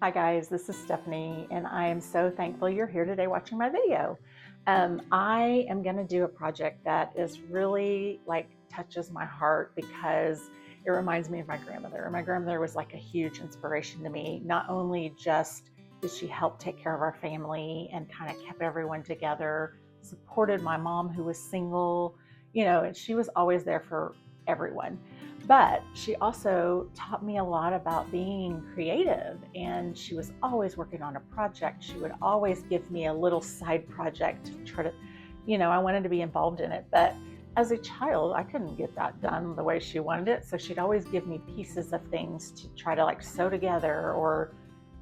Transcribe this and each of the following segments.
Hi guys, this is Stephanie, and I am so thankful you're here today watching my video. I am going to do a project that is really touches my heart because it reminds me of my grandmother. My grandmother was like a huge inspiration to me. Not only just did she help take care of our family and kind of kept everyone together, supported my mom who was single, and she was always there for everyone. But she also taught me a lot about being creative, and she was always working on a project. She would always give me a little side project to try to, I wanted to be involved in it. But as a child, I couldn't get that done the way she wanted it. So she'd always give me pieces of things to try to sew together or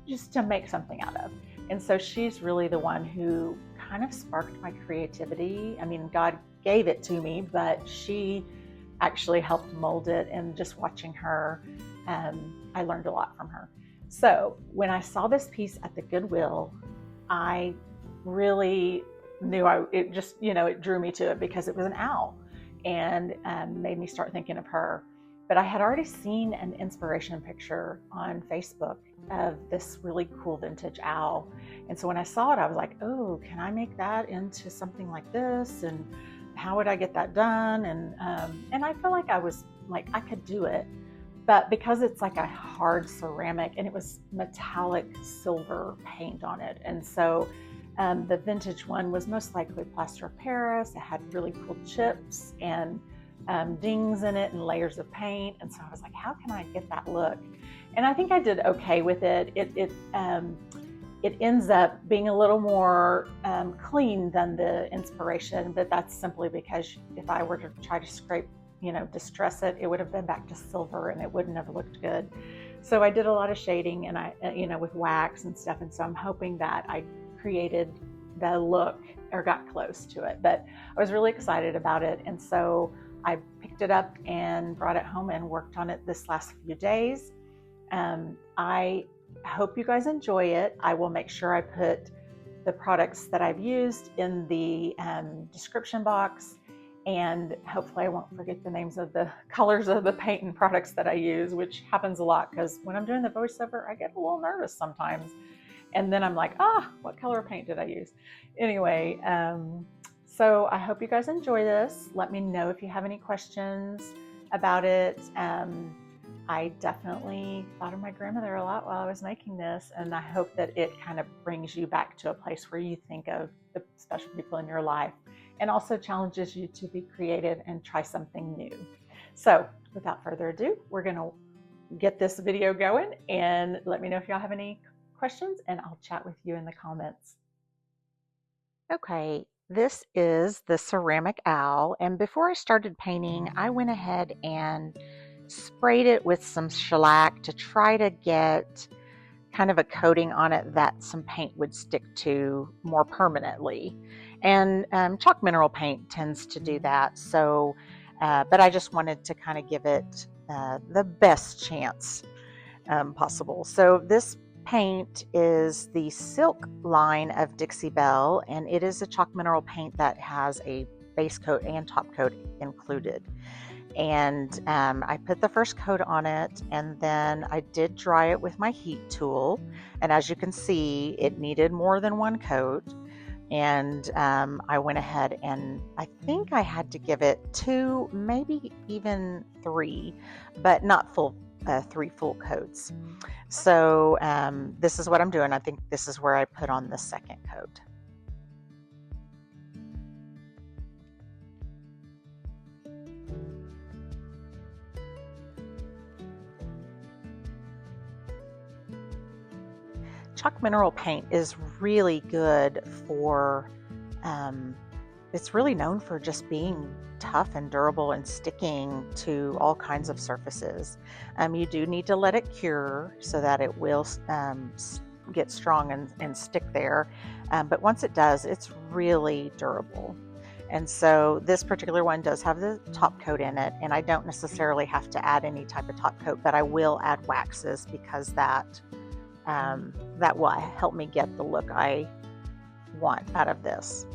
just to make something out of. And so she's really the one who kind of sparked my creativity. I mean, God gave it to me, but she actually helped mold it, and just watching her, I learned a lot from her. So when I saw this piece at the Goodwill, I really knew it drew me to it because it was an owl, and made me start thinking of her. But I had already seen an inspiration picture on Facebook of this really cool vintage owl. And so when I saw it, I was like, oh, can I make that into something like this? And how would I get that done? And I feel like I could do it, but because it's like a hard ceramic and it was metallic silver paint on it, and so the vintage one was most likely plaster of Paris. It had really cool chips and dings in it and layers of paint, and so I was like, how can I get that look? And I think I did okay with it. It ends up being a little more clean than the inspiration, but that's simply because if I were to try to scrape, distress it, it would have been back to silver and it wouldn't have looked good. So I did a lot of shading and with wax and stuff. And so I'm hoping that I created the look or got close to it, but I was really excited about it. And so I picked it up and brought it home and worked on it this last few days. I hope you guys enjoy it. I will make sure I put the products that I've used in the description box, and hopefully I won't forget the names of the colors of the paint and products that I use, which happens a lot because when I'm doing the voiceover, I get a little nervous sometimes. And then I'm like, what color of paint did I use? Anyway, so I hope you guys enjoy this. Let me know if you have any questions about it. I definitely thought of my grandmother a lot while I was making this, and I hope that it kind of brings you back to a place where you think of the special people in your life, and also challenges you to be creative and try something new. So without further ado, we're going to get this video going, and let me know if y'all have any questions, and I'll chat with you in the comments. Okay, this is the ceramic owl, and before I started painting, I went ahead and sprayed it with some shellac to try to get kind of a coating on it that some paint would stick to more permanently. And chalk mineral paint tends to do that. So, but I just wanted to kind of give it the best chance possible. So this paint is the Silk line of Dixie Belle, and it is a chalk mineral paint that has a base coat and top coat included. And I put the first coat on it, and then I did dry it with my heat tool, and as you can see, it needed more than one coat. And I went ahead and I think I had to give it 2, maybe even 3, but not full 3 full coats. So this is what I'm doing. I think this is where I put on the second coat. Chalk mineral paint is really good for, it's really known for just being tough and durable and sticking to all kinds of surfaces. You do need to let it cure so that it will get strong and stick there. But once it does, it's really durable. And so this particular one does have the top coat in it, and I don't necessarily have to add any type of top coat, but I will add waxes because that will help me get the look I want out of this.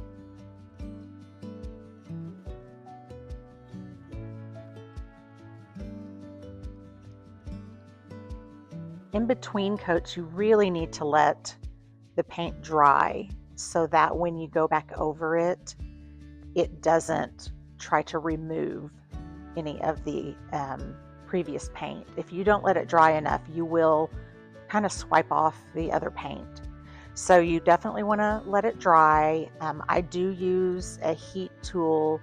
in between coats, you really need to let the paint dry so that when you go back over it, it doesn't try to remove any of the previous paint. If you don't let it dry enough, you will kind of swipe off the other paint. So you definitely want to let it dry. I do use a heat tool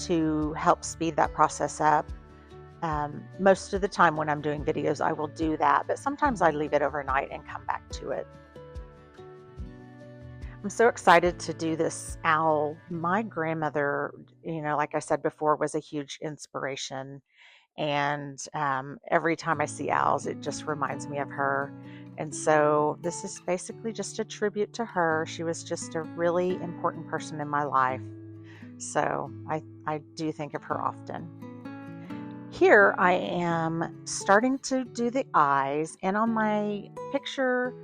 to help speed that process up. Most of the time when I'm doing videos, I will do that, but sometimes I leave it overnight and come back to it. I'm so excited to do this owl. My grandmother, like I said before, was a huge inspiration. And every time I see owls, it just reminds me of her. And so this is basically just a tribute to her. She was just a really important person in my life. So I do think of her often. Here I am starting to do the eyes, and on my picture,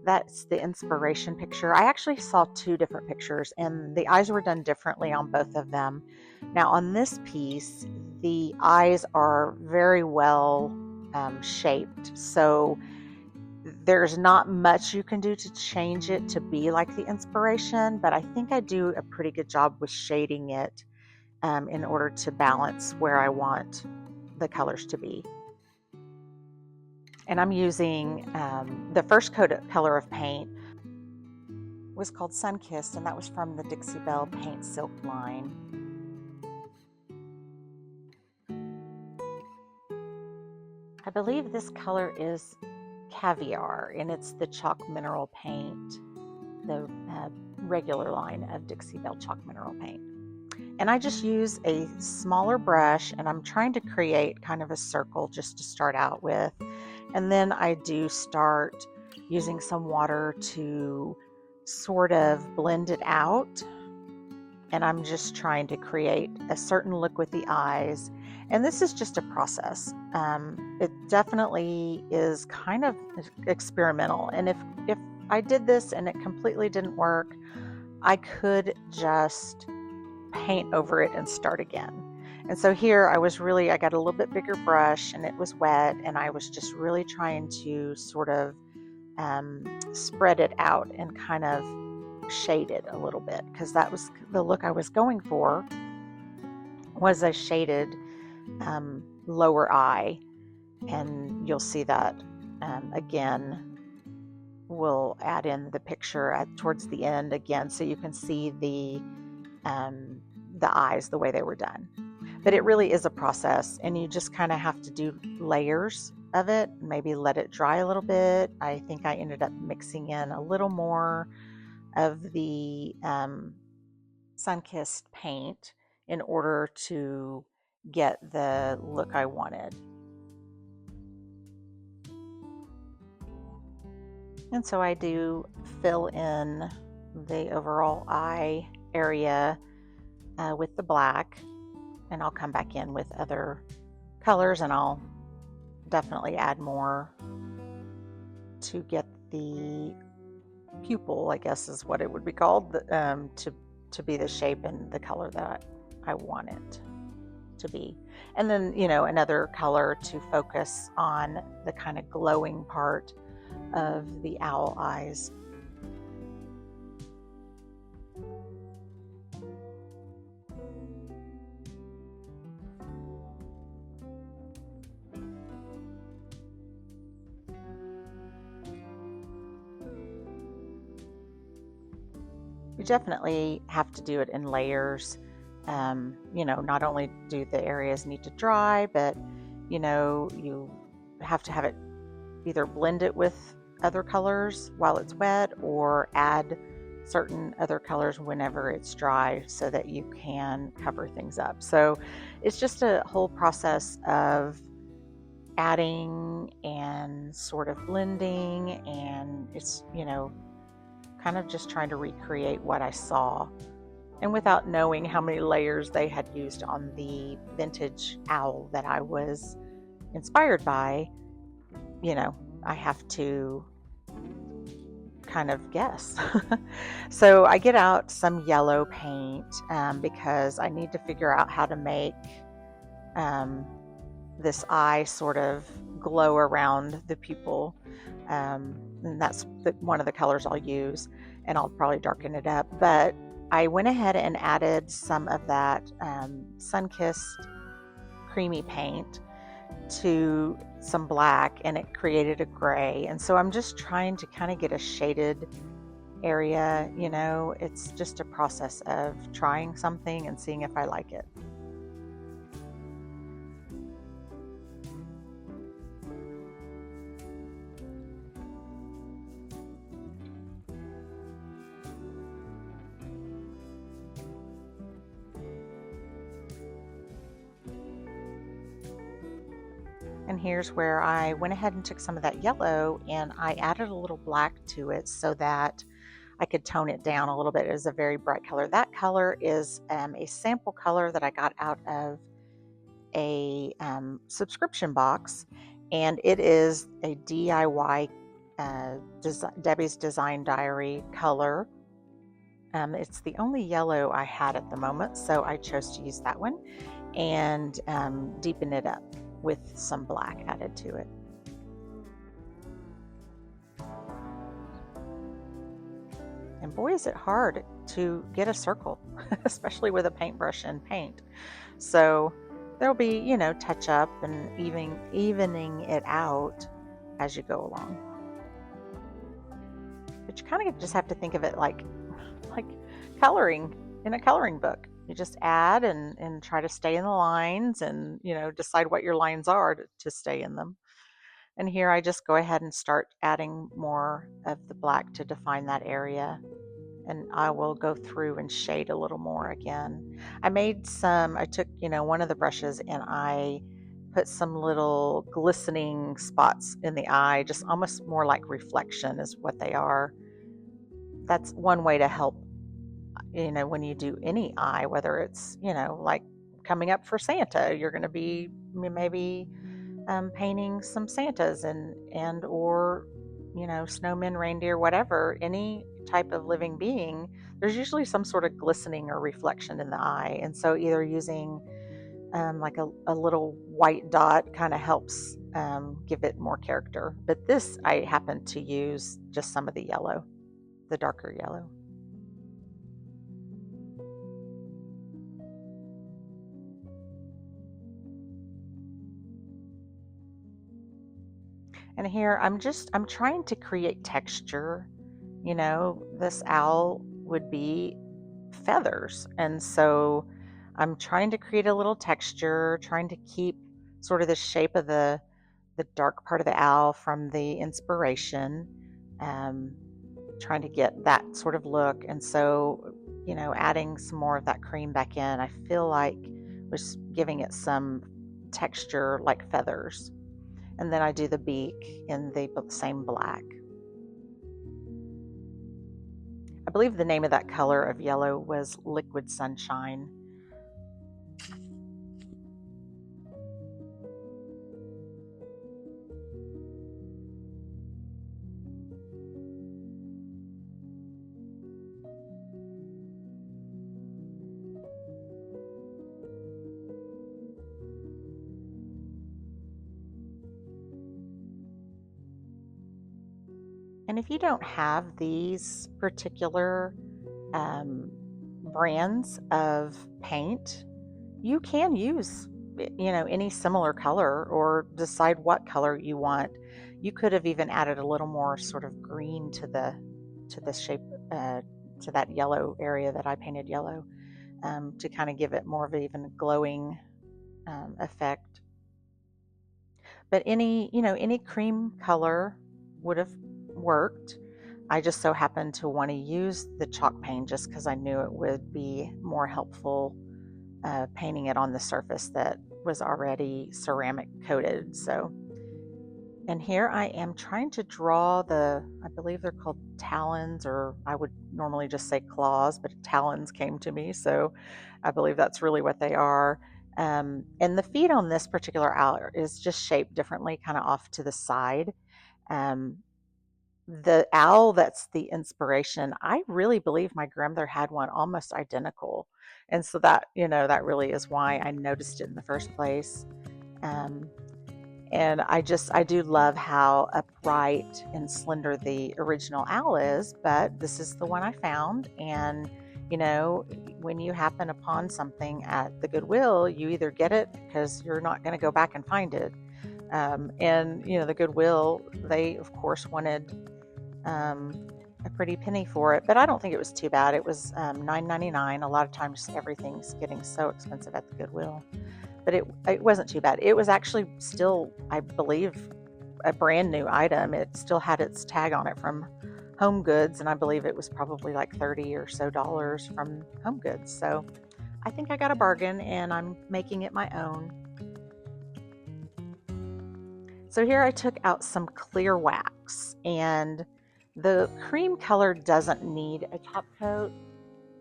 that's the inspiration picture. I actually saw two different pictures, and the eyes were done differently on both of them. Now on this piece, the eyes are very well shaped, so there's not much you can do to change it to be like the inspiration, but I think I do a pretty good job with shading it in order to balance where I want the colors to be. And I'm using the first color of paint was called Sunkissed, and that was from the Dixie Belle Paint Silk line. I believe this color is Caviar, and it's the chalk mineral paint, the regular line of Dixie Belle Chalk Mineral paint. And I just use a smaller brush, and I'm trying to create kind of a circle just to start out with. And then I do start using some water to sort of blend it out. And I'm just trying to create a certain look with the eyes. And this is just a process. It definitely is kind of experimental. And if I did this and it completely didn't work, I could just paint over it and start again. And so here I got a little bit bigger brush, and it was wet, and I was just really trying to sort of spread it out and kind of shade it a little bit, because that was the look I was going for, was a shaded lower eye. And you'll see that again. We'll add in the picture towards the end again, so you can see the eyes the way they were done. But it really is a process, and you just kind of have to do layers of it, maybe let it dry a little bit. I think I ended up mixing in a little more of the Sunkissed paint in order to get the look I wanted. And so I do fill in the overall eye area with the black, and I'll come back in with other colors, and I'll definitely add more to get the pupil, I guess is what it would be called, to be the shape and the color that I want it to be. And then, another color to focus on the kind of glowing part of the owl eyes. You definitely have to do it in layers. Not only do the areas need to dry, but you have to have it either blend it with other colors while it's wet, or add certain other colors whenever it's dry, so that you can cover things up. So it's just a whole process of adding and sort of blending, and it's kind of just trying to recreate what I saw, and without knowing how many layers they had used on the vintage owl that I was inspired by. I have to kind of guess. So I get out some yellow paint because I need to figure out how to make this eye sort of glow around the pupil. And that's one of the colors I'll use, and I'll probably darken it up. But I went ahead and added some of that sun-kissed creamy paint to some black, and it created a gray. And so I'm just trying to kind of get a shaded area. You know, it's just a process of trying something and seeing if I like it. And here's where I went ahead and took some of that yellow and I added a little black to it so that I could tone it down a little bit. It was a very bright color. That color is a sample color that I got out of a subscription box, and it is a DIY Debbie's Design Diary color. It's the only yellow I had at the moment, so I chose to use that one and deepen it up with some black added to it. And boy, is it hard to get a circle, especially with a paintbrush and paint. So there'll be, you know, touch up and evening it out as you go along. But you kind of just have to think of it like coloring in a coloring book. You just add and try to stay in the lines and, you know, decide what your lines are to stay in them. And here I just go ahead and start adding more of the black to define that area. And I will go through and shade a little more again. I took, you know, one of the brushes and I put some little glistening spots in the eye, just almost more like reflection is what they are. That's one way to help, you know, when you do any eye, whether it's, you know, like coming up for Santa, you're going to be maybe painting some Santas and or, you know, snowmen, reindeer, whatever, any type of living being, there's usually some sort of glistening or reflection in the eye. And so either using like a little white dot kind of helps give it more character. But this, I happen to use just some of the yellow, the darker yellow. And here I'm trying to create texture. You know, this owl would be feathers. And so I'm trying to create a little texture, trying to keep sort of the shape of the dark part of the owl from the inspiration, trying to get that sort of look. And so, you know, adding some more of that cream back in, I feel like was giving it some texture like feathers. And then I do the beak in the same black. I believe the name of that color of yellow was Liquid Sunshine. And if you don't have these particular brands of paint, you can use, you know, any similar color or decide what color you want. You could have even added a little more sort of green to the shape, to that yellow area that I painted yellow, to kind of give it more of an even glowing effect. But any cream color would have worked. I just so happened to want to use the chalk paint just because I knew it would be more helpful painting it on the surface that was already ceramic coated. So, and here I am trying to draw I believe they're called talons, or I would normally just say claws, but talons came to me, so I believe that's really what they are. And the feet on this particular owl is just shaped differently, kind of off to the side. The owl that's the inspiration, I really believe my grandmother had one almost identical. And so that, you know, that really is why I noticed it in the first place. And I do love how upright and slender the original owl is, but this is the one I found. And, you know, when you happen upon something at the Goodwill, you either get it because you're not going to go back and find it. And, you know, the Goodwill, they, of course, wanted a pretty penny for it, but I don't think it was too bad. It was $9.99. A lot of times everything's getting so expensive at the Goodwill. But it wasn't too bad. It was actually still, I believe, a brand new item. It still had its tag on it from Home Goods, and I believe it was probably like $30 or so from Home Goods. So I think I got a bargain, and I'm making it my own. So here I took out some clear wax, and the cream color doesn't need a top coat,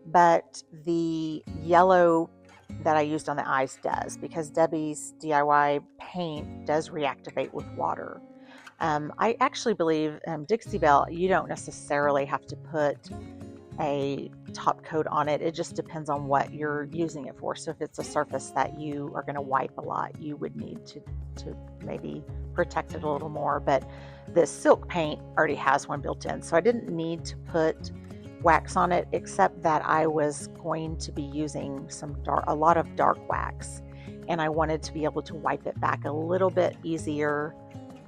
but the yellow that I used on the eyes does, because Debbie's DIY paint does reactivate with water. I actually believe Dixie Belle, you don't necessarily have to put a top coat on it. It just depends on what you're using it for. So if it's a surface that you are going to wipe a lot, you would need to maybe protect it a little more. But the silk paint already has one built in, so I didn't need to put wax on it, except that I was going to be using a lot of dark wax, and I wanted to be able to wipe it back a little bit easier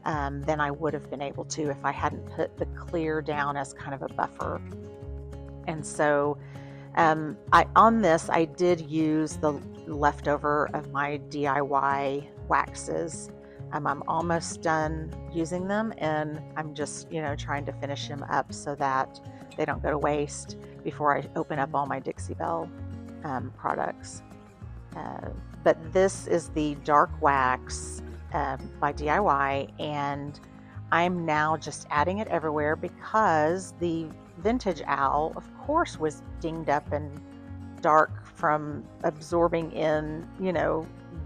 than I would have been able to if I hadn't put the clear down as kind of a buffer. And so on this, I did use the leftover of my DIY waxes. I'm almost done using them, and I'm just, trying to finish them up so that they don't go to waste before I open up all my Dixie Belle products. But this is the dark wax by DIY, and I'm now just adding it everywhere because the vintage owl, of course, was dinged up and dark from absorbing in,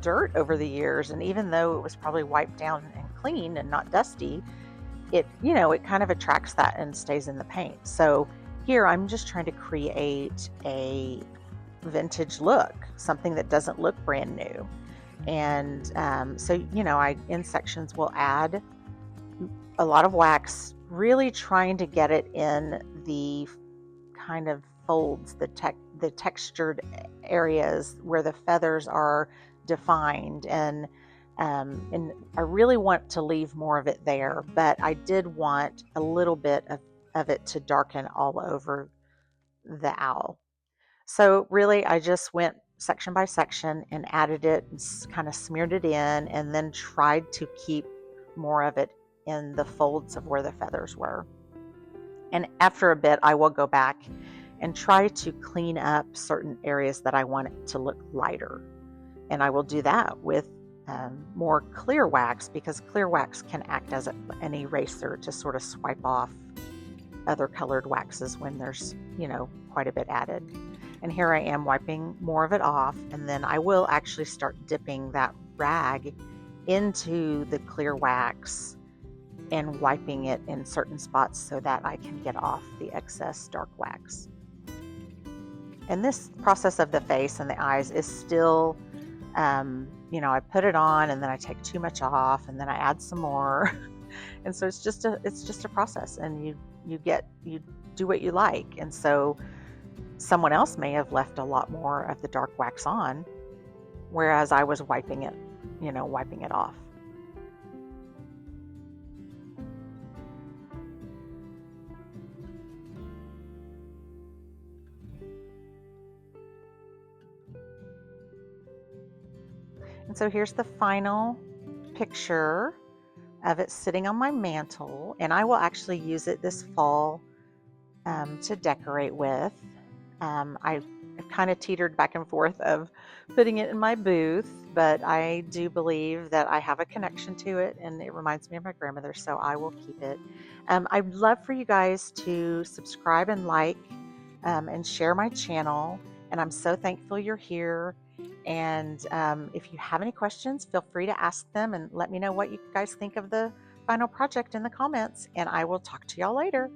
dirt over the years. And even though it was probably wiped down and clean and not dusty, it kind of attracts that and stays in the paint. So here I'm just trying to create a vintage look, something that doesn't look brand new. And so I in sections will add a lot of wax, really trying to get it in the kind of folds, the textured areas where the feathers are defined, and I really want to leave more of it there, but I did want a little bit of it to darken all over the owl. So really I just went section by section and added it and kind of smeared it in, and then tried to keep more of it in the folds of where the feathers were. And after a bit, I will go back and try to clean up certain areas that I want it to look lighter. And I will do that with more clear wax, because clear wax can act as an eraser to sort of swipe off other colored waxes when there's, quite a bit added. And here I am wiping more of it off, and then I will actually start dipping that rag into the clear wax and wiping it in certain spots so that I can get off the excess dark wax. And this process of the face and the eyes is still, I put it on and then I take too much off and then I add some more. And so it's just a process, and you do what you like. And so someone else may have left a lot more of the dark wax on, whereas I was wiping it off. And so here's the final picture of it sitting on my mantle, and I will actually use it this fall to decorate with. I've kind of teetered back and forth of putting it in my booth, but I do believe that I have a connection to it, and it reminds me of my grandmother, so I will keep it. I'd love for you guys to subscribe and like and share my channel, and I'm so thankful you're here. And if you have any questions, feel free to ask them and let me know what you guys think of the final project in the comments, and I will talk to y'all later.